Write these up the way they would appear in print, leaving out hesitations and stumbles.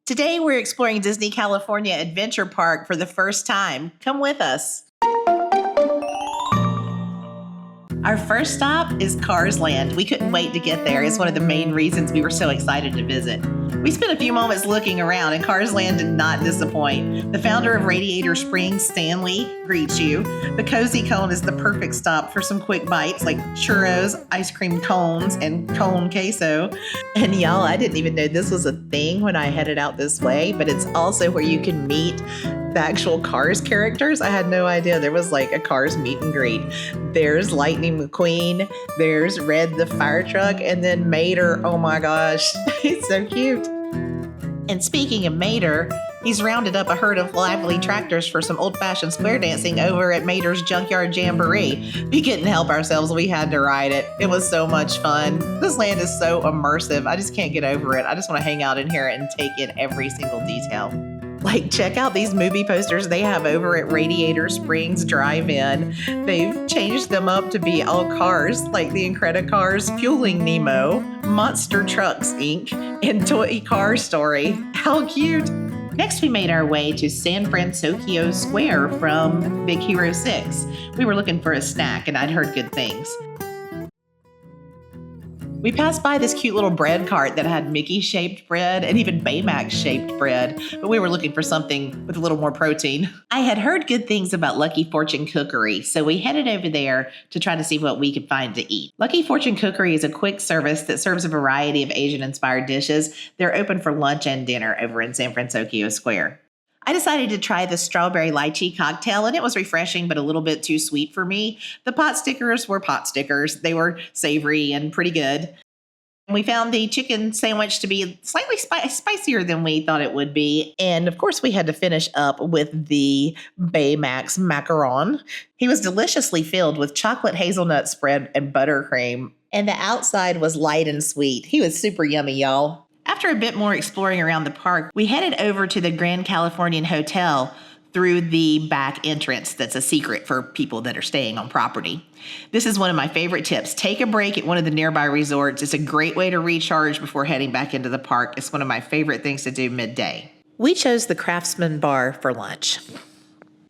Today we're exploring Disney California Adventure Park for the first time. Come with us. Our first stop is Cars Land. We couldn't wait to get there. It's one of the main reasons we were so excited to visit. We spent a few moments looking around, and Cars Land did not disappoint. The founder of Radiator Springs, Stanley, greets you. The Cozy Cone is the perfect stop for some quick bites like churros, ice cream cones, and cone queso. And y'all, I didn't even know this was a thing when I headed out this way, but it's also where you can meet the actual Cars characters. I had no idea there was like a Cars meet and greet. There's Lightning McQueen, there's Red the fire truck, and then Mater. Oh my gosh, he's so cute. And speaking of Mater, he's rounded up a herd of lively tractors for some old-fashioned square dancing over at Mater's Junkyard Jamboree. We couldn't help ourselves. We had to ride it. It was so much fun. This land is so immersive. I just can't get over it. I just want to hang out in here and take in every single detail. Like, check out these movie posters they have over at Radiator Springs Drive-In. They've changed them up to be all cars, like the Incredicars Fueling Nemo, Monster Trucks Inc., and Toy Car Story. How cute! Next, we made our way to San Fransokyo Square from Big Hero 6. We were looking for a snack, and I'd heard good things. We passed by this cute little bread cart that had Mickey-shaped bread and even Baymax-shaped bread, but we were looking for something with a little more protein. I had heard good things about Lucky Fortune Cookery, so we headed over there to try to see what we could find to eat. Lucky Fortune Cookery is a quick service that serves a variety of Asian-inspired dishes. They're open for lunch and dinner over in San Fransokyo Square. I decided to try the strawberry lychee cocktail, and it was refreshing but a little bit too sweet for me. The pot stickers were pot stickers. They were savory and pretty good. We found the chicken sandwich to be slightly spicier than we thought it would be. And of course, we had to finish up with the Baymax macaron. He was deliciously filled with chocolate hazelnut spread and buttercream, and the outside was light and sweet. He was super yummy, y'all. After a bit more exploring around the park, we headed over to the Grand Californian Hotel through the back entrance that's a secret for people that are staying on property. This is one of my favorite tips. Take a break at one of the nearby resorts. It's a great way to recharge before heading back into the park. It's one of my favorite things to do midday. We chose the Craftsman Bar for lunch.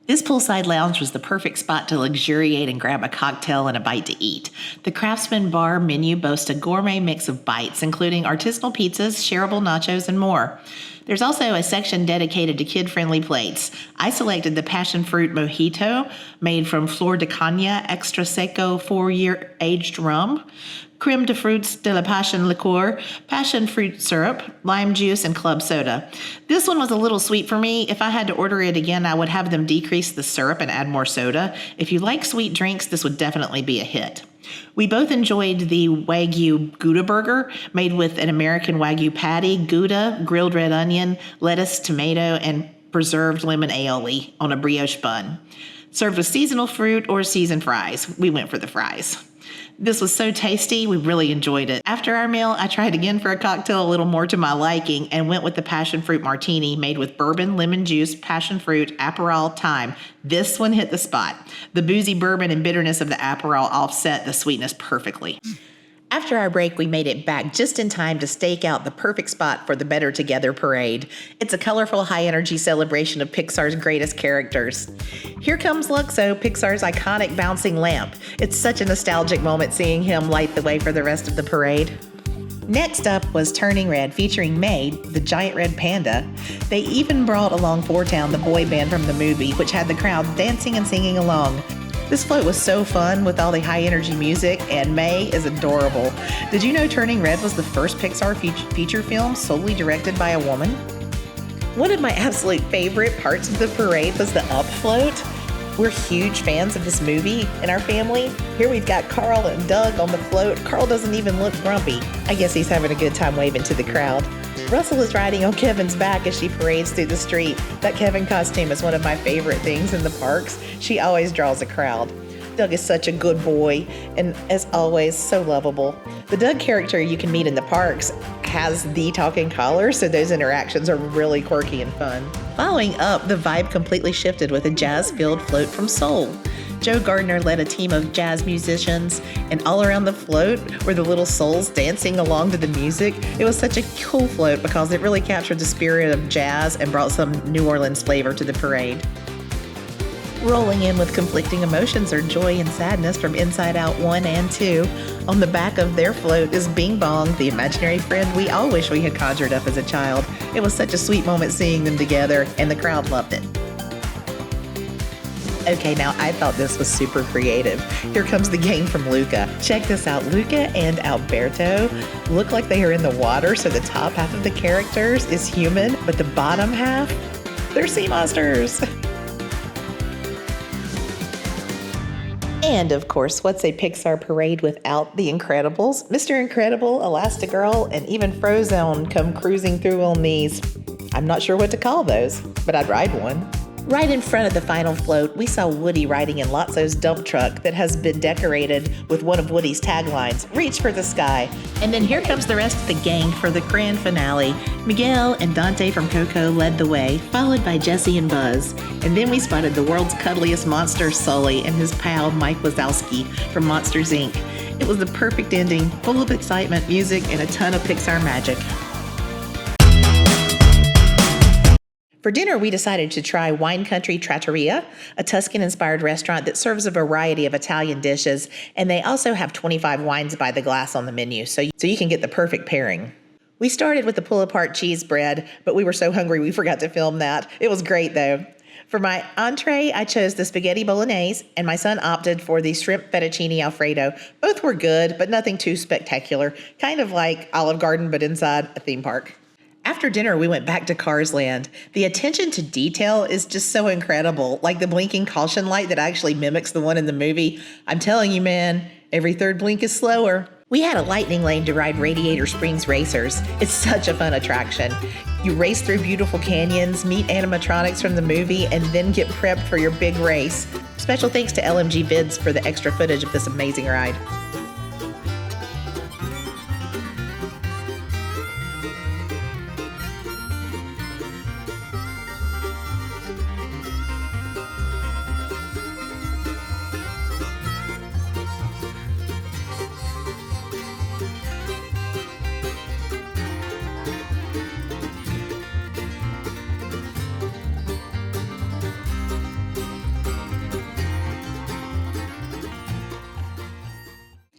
This poolside lounge was the perfect spot to luxuriate and grab a cocktail and a bite to eat. The Craftsman Bar menu boasts a gourmet mix of bites, including artisanal pizzas, shareable nachos, and more. There's also a section dedicated to kid-friendly plates. I selected the passion fruit mojito, made from Flor de Caña Extra Seco 4-year aged rum, creme de fruits de la passion liqueur, passion fruit syrup, lime juice, and club soda. This one was a little sweet for me. If I had to order it again, I would have them decrease the syrup and add more soda. If you like sweet drinks, this would definitely be a hit. We both enjoyed the Wagyu Gouda burger, made with an American Wagyu patty, Gouda, grilled red onion, lettuce, tomato, and preserved lemon aioli on a brioche bun. Served with seasonal fruit or seasoned fries. We went for the fries. This was so tasty, we really enjoyed it. After our meal, I tried again for a cocktail a little more to my liking and went with the passion fruit martini made with bourbon, lemon juice, passion fruit, Aperol, thyme. This one hit the spot. The boozy bourbon and bitterness of the Aperol offset the sweetness perfectly. After our break, we made it back just in time to stake out the perfect spot for the Better Together parade. It's a colorful, high-energy celebration of Pixar's greatest characters. Here comes Luxo, Pixar's iconic bouncing lamp. It's such a nostalgic moment seeing him light the way for the rest of the parade. Next up was Turning Red, featuring May, the giant red panda. They even brought along Four Town, the boy band from the movie, which had the crowd dancing and singing along. This float was so fun with all the high-energy music, and May is adorable. Did you know Turning Red was the first Pixar feature film solely directed by a woman? One of my absolute favorite parts of the parade was the up float. We're huge fans of this movie in our family. Here we've got Carl and Doug on the float. Carl doesn't even look grumpy. I guess he's having a good time waving to the crowd. Russell is riding on Kevin's back as she parades through the street. That Kevin costume is one of my favorite things in the parks. She always draws a crowd. Doug is such a good boy and, as always, so lovable. The Doug character you can meet in the parks has the talking collar, so those interactions are really quirky and fun. Following up, the vibe completely shifted with a jazz-filled float from Seoul. Joe Gardner led a team of jazz musicians, and all around the float were the little souls dancing along to the music. It was such a cool float because it really captured the spirit of jazz and brought some New Orleans flavor to the parade. Rolling in with conflicting emotions are joy and sadness from Inside Out 1 and 2. On the back of their float is Bing Bong, the imaginary friend we all wish we had conjured up as a child. It was such a sweet moment seeing them together, and the crowd loved it. Okay, now I thought this was super creative. Here comes the gang from Luca. Check this out. Luca and Alberto look like they are in the water, so the top half of the characters is human, but the bottom half, they're sea monsters. And of course, what's a Pixar parade without the Incredibles? Mr. Incredible, Elastigirl, and even Frozone come cruising through on these. I'm not sure what to call those, but I'd ride one. Right in front of the final float, we saw Woody riding in Lotso's dump truck that has been decorated with one of Woody's taglines, "Reach for the sky." And then here comes the rest of the gang for the grand finale. Miguel and Dante from Coco led the way, followed by Jesse and Buzz. And then we spotted the world's cuddliest monster, Sully, and his pal, Mike Wazowski from Monsters, Inc. It was the perfect ending, full of excitement, music, and a ton of Pixar magic. For dinner, we decided to try Wine Country Trattoria, a Tuscan-inspired restaurant that serves a variety of Italian dishes, and they also have 25 wines by the glass on the menu, so you can get the perfect pairing. We started with the pull-apart cheese bread, but we were so hungry we forgot to film that. It was great, though. For my entree, I chose the spaghetti bolognese, and my son opted for the shrimp fettuccine alfredo. Both were good, but nothing too spectacular, kind of like Olive Garden, but inside a theme park. After dinner, we went back to Cars Land. The attention to detail is just so incredible, like the blinking caution light that actually mimics the one in the movie. I'm telling you, man, every third blink is slower. We had a lightning lane to ride Radiator Springs Racers. It's such a fun attraction. You race through beautiful canyons, meet animatronics from the movie, and then get prepped for your big race. Special thanks to LMG Vids for the extra footage of this amazing ride.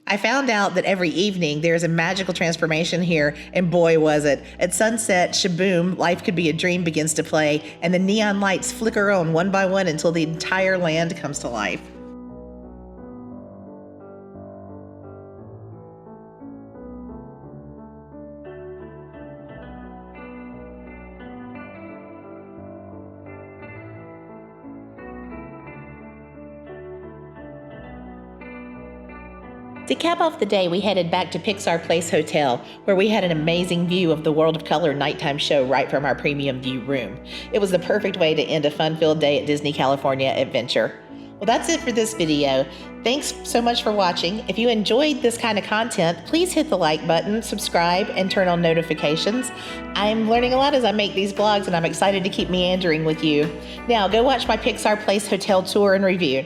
I found out that every evening there's a magical transformation here, and boy was it. At sunset, shaboom, Life Could Be a Dream begins to play, and the neon lights flicker on one by one until the entire land comes to life. To cap off the day, we headed back to Pixar Place Hotel, where we had an amazing view of the World of Color nighttime show right from our premium view room. It was the perfect way to end a fun-filled day at Disney California Adventure. Well, that's it for this video. Thanks so much for watching. If you enjoyed this kind of content, please hit the like button, subscribe, and turn on notifications. I'm learning a lot as I make these vlogs, and I'm excited to keep meandering with you. Now, go watch my Pixar Place Hotel tour and review.